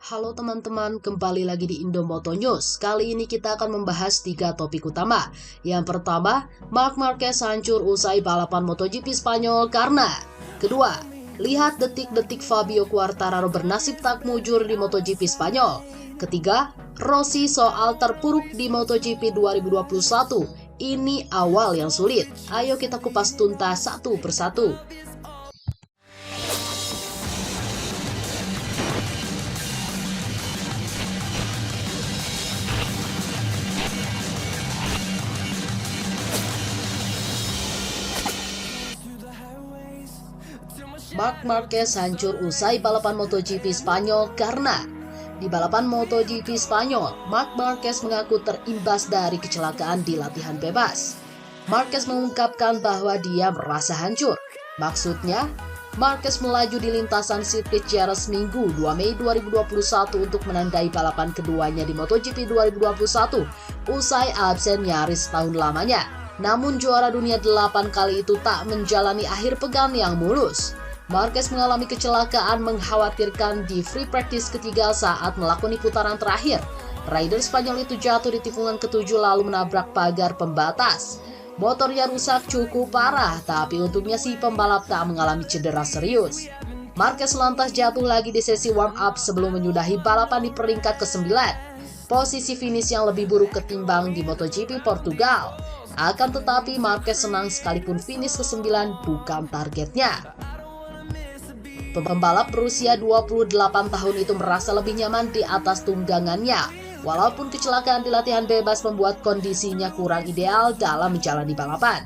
Halo teman-teman, kembali lagi di Indomoto News. Kali ini kita akan membahas 3 topik utama. Yang pertama, Marc Marquez hancur usai balapan MotoGP Spanyol karena. Kedua, lihat detik-detik Fabio Quartararo bernasib tak mujur di MotoGP Spanyol. Ketiga, Rossi soal terpuruk di MotoGP 2021. Ini awal yang sulit. Ayo kita kupas tuntas satu persatu. Marc Marquez hancur usai balapan MotoGP Spanyol karena di balapan MotoGP Spanyol, Marc Marquez mengaku terimbas dari kecelakaan di latihan bebas. Marquez mengungkapkan bahwa dia merasa hancur. Maksudnya, Marquez melaju di lintasan sirkuit Jerez Minggu 2 Mei 2021 untuk menandai balapan keduanya di MotoGP 2021 usai absen nyaris setahun lamanya. Namun juara dunia 8 kali itu tak menjalani akhir pekan yang mulus. Marquez mengalami kecelakaan mengkhawatirkan di free practice ketiga saat melakoni putaran terakhir. Rider Spanyol itu jatuh di tikungan ke-7 lalu menabrak pagar pembatas. Motornya rusak cukup parah, tapi untungnya si pembalap tak mengalami cedera serius. Marquez lantas jatuh lagi di sesi warm up sebelum menyudahi balapan di peringkat ke-9. Posisi finish yang lebih buruk ketimbang di MotoGP Portugal. Akan tetapi Marquez senang sekalipun finish ke-9 bukan targetnya. Pembalap berusia 28 tahun itu merasa lebih nyaman di atas tunggangannya, walaupun kecelakaan di latihan bebas membuat kondisinya kurang ideal dalam menjalani balapan.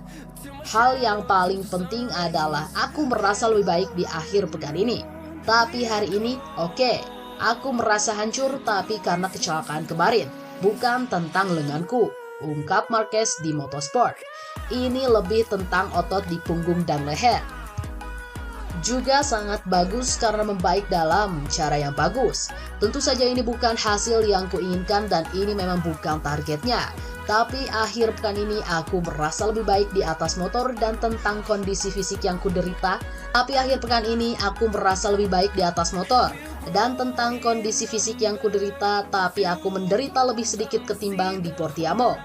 Hal yang paling penting adalah aku merasa lebih baik di akhir pekan ini. Tapi hari ini, aku merasa hancur tapi karena kecelakaan kemarin, bukan tentang lenganku, ungkap Marquez di Motorsport. Ini lebih tentang otot di punggung dan leher. Juga sangat bagus karena membaik dalam cara yang bagus. Tentu saja ini bukan hasil yang kuinginkan dan ini memang bukan targetnya. Tapi akhir pekan ini aku merasa lebih baik di atas motor dan tentang kondisi fisik yang kuderita. Tapi akhir pekan ini aku merasa lebih baik di atas motor dan tentang kondisi fisik yang kuderita, tapi aku menderita lebih sedikit ketimbang di Portimao.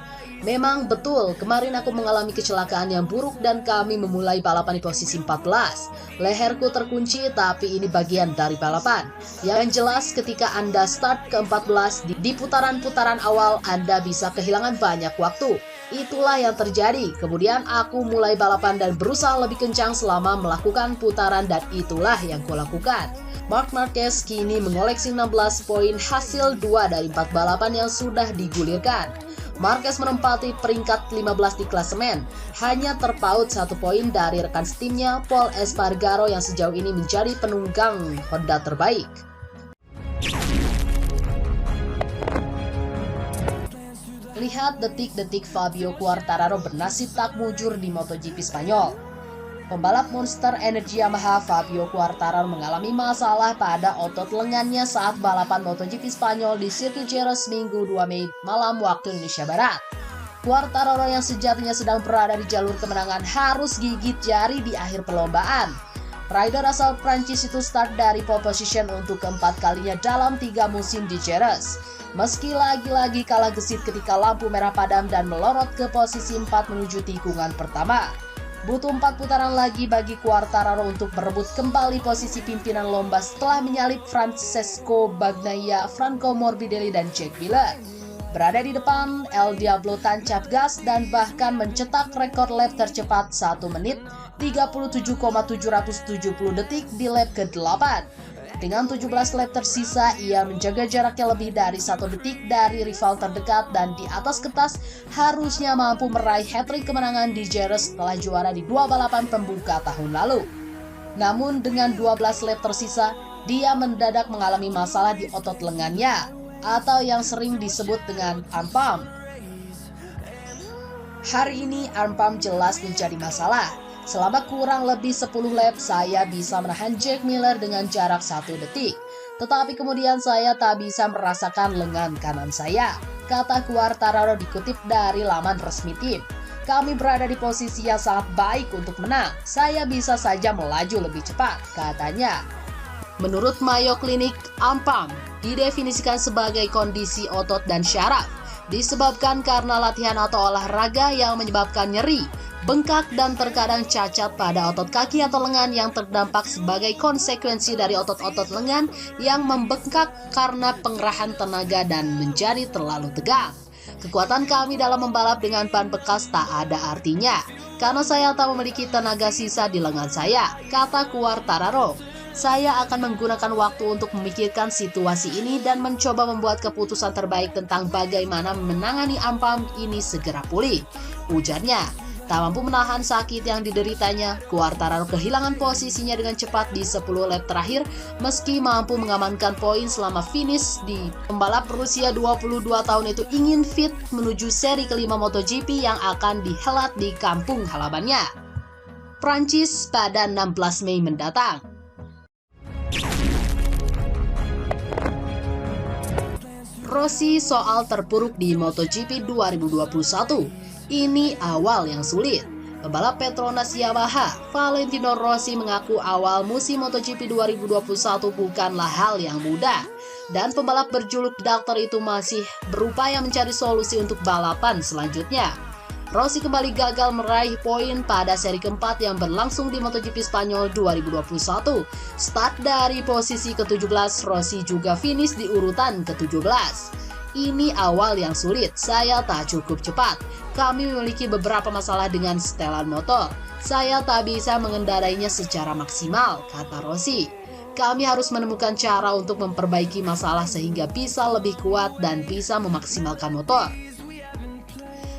Memang betul, kemarin aku mengalami kecelakaan yang buruk dan kami memulai balapan di posisi 14. Leherku terkunci, tapi ini bagian dari balapan. Yang jelas ketika Anda start ke-14 di putaran-putaran awal, Anda bisa kehilangan banyak waktu. Itulah yang terjadi. Kemudian aku mulai balapan dan berusaha lebih kencang selama melakukan putaran dan itulah yang kulakukan. Marc Marquez kini mengoleksi 16 poin hasil 2 dari 4 balapan yang sudah digulirkan. Marquez menempati peringkat 15 di klasemen, hanya terpaut 1 poin dari rekan setimnya Pol Espargaro yang sejauh ini menjadi penunggang Honda terbaik. Lihat detik-detik Fabio Quartararo bernasib tak mujur di MotoGP Spanyol. Pembalap Monster Energy Yamaha Fabio Quartararo mengalami masalah pada otot lengannya saat balapan MotoGP Spanyol di sirkuit Jerez Minggu 2 Mei malam waktu Indonesia Barat. Quartararo yang sejatinya sedang berada di jalur kemenangan harus gigit jari di akhir perlombaan. Rider asal Prancis itu start dari pole position untuk keempat kalinya dalam 3 musim di Jerez. Meski lagi-lagi kalah gesit ketika lampu merah padam dan melorot ke posisi 4 menuju tikungan pertama. Butuh 4 putaran lagi bagi Quartararo untuk merebut kembali posisi pimpinan lomba setelah menyalip Francesco Bagnaia, Franco Morbidelli, dan Jack Miller. Berada di depan, El Diablo tancap gas dan bahkan mencetak rekor lap tercepat 1 menit 37,770 detik di lap ke-8. Dengan 17 lap tersisa, ia menjaga jaraknya lebih dari 1 detik dari rival terdekat dan di atas kertas harusnya mampu meraih hat-trick kemenangan di Jerez setelah juara di 2 balapan pembuka tahun lalu. Namun dengan 12 lap tersisa, dia mendadak mengalami masalah di otot lengannya atau yang sering disebut dengan arm pump. Hari ini arm pump jelas menjadi masalah. Selama kurang lebih 10 lap, saya bisa menahan Jack Miller dengan jarak 1 detik. Tetapi kemudian saya tak bisa merasakan lengan kanan saya, kata Quartararo dikutip dari laman resmi tim. Kami berada di posisi yang sangat baik untuk menang. Saya bisa saja melaju lebih cepat, katanya. Menurut Mayo Clinic, arm pump didefinisikan sebagai kondisi otot dan syaraf, disebabkan karena latihan atau olahraga yang menyebabkan nyeri, bengkak, dan terkadang cacat pada otot kaki atau lengan yang terdampak sebagai konsekuensi dari otot-otot lengan yang membengkak karena pengerahan tenaga dan menjadi terlalu tegang. Kekuatan kami dalam membalap dengan ban bekas tak ada artinya, karena saya tak memiliki tenaga sisa di lengan saya, kata Quartararo. Saya akan menggunakan waktu untuk memikirkan situasi ini dan mencoba membuat keputusan terbaik tentang bagaimana menangani ampam ini segera pulih, ujarnya. Tak mampu menahan sakit yang dideritanya, Quartararo kehilangan posisinya dengan cepat di 10 lap terakhir meski mampu mengamankan poin selama finish. Di pembalap berusia 22 tahun itu ingin fit menuju seri kelima MotoGP yang akan dihelat di kampung halamannya, Prancis, pada 16 Mei mendatang. Rossi soal terpuruk di MotoGP 2021. Ini awal yang sulit. Pembalap Petronas Yamaha, Valentino Rossi, mengaku awal musim MotoGP 2021 bukanlah hal yang mudah. Dan pembalap berjuluk dokter itu masih berupaya mencari solusi untuk balapan selanjutnya. Rossi kembali gagal meraih poin pada seri keempat yang berlangsung di MotoGP Spanyol 2021. Start dari posisi ke-17, Rossi juga finish di urutan ke-17. Ini awal yang sulit, saya tak cukup cepat. Kami memiliki beberapa masalah dengan setelan motor. Saya tak bisa mengendarainya secara maksimal, kata Rossi. Kami harus menemukan cara untuk memperbaiki masalah sehingga bisa lebih kuat dan bisa memaksimalkan motor.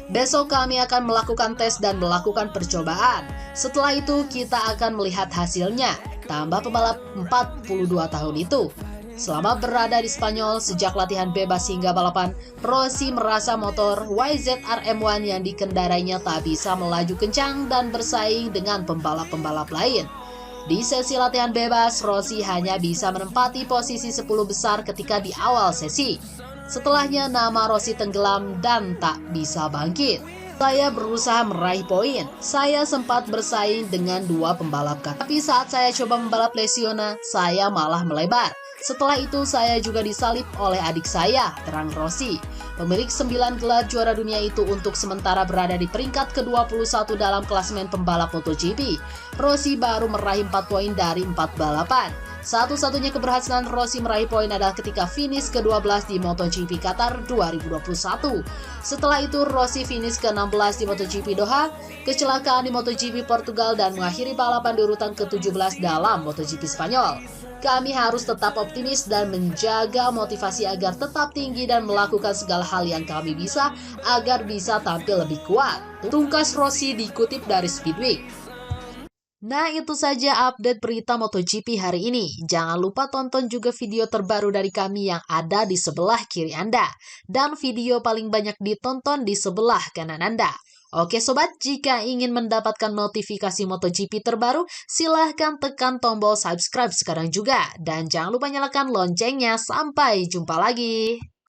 Besok kami akan melakukan tes dan melakukan percobaan. Setelah itu kita akan melihat hasilnya, tambah pembalap 42 tahun itu. Selama berada di Spanyol, sejak latihan bebas hingga balapan, Rossi merasa motor YZR M1 yang dikendarainya tak bisa melaju kencang dan bersaing dengan pembalap-pembalap lain. Di sesi latihan bebas, Rossi hanya bisa menempati posisi 10 besar ketika di awal sesi. Setelahnya nama Rossi tenggelam dan tak bisa bangkit. Saya berusaha meraih poin. Saya sempat bersaing dengan dua pembalap, tapi saat saya coba membalap Lesiona, saya malah melebar. Setelah itu saya juga disalip oleh adik saya, terang Rossi. Pemilik 9 gelar juara dunia itu untuk sementara berada di peringkat ke-21 dalam klasemen pembalap MotoGP. Rossi baru meraih 4 poin dari 4 balapan. Satu-satunya keberhasilan Rossi meraih poin adalah ketika finish ke-12 di MotoGP Qatar 2021. Setelah itu Rossi finish ke-16 di MotoGP Doha, kecelakaan di MotoGP Portugal, dan mengakhiri balapan di urutan ke-17 dalam MotoGP Spanyol. Kami harus tetap optimis dan menjaga motivasi agar tetap tinggi dan melakukan segala hal yang kami bisa agar bisa tampil lebih kuat, tungkas Rossi dikutip dari Speedweek. Nah, itu saja update berita MotoGP hari ini. Jangan lupa tonton juga video terbaru dari kami yang ada di sebelah kiri Anda. Dan video paling banyak ditonton di sebelah kanan Anda. Oke sobat, jika ingin mendapatkan notifikasi MotoGP terbaru, silahkan tekan tombol subscribe sekarang juga. Dan jangan lupa nyalakan loncengnya. Sampai jumpa lagi.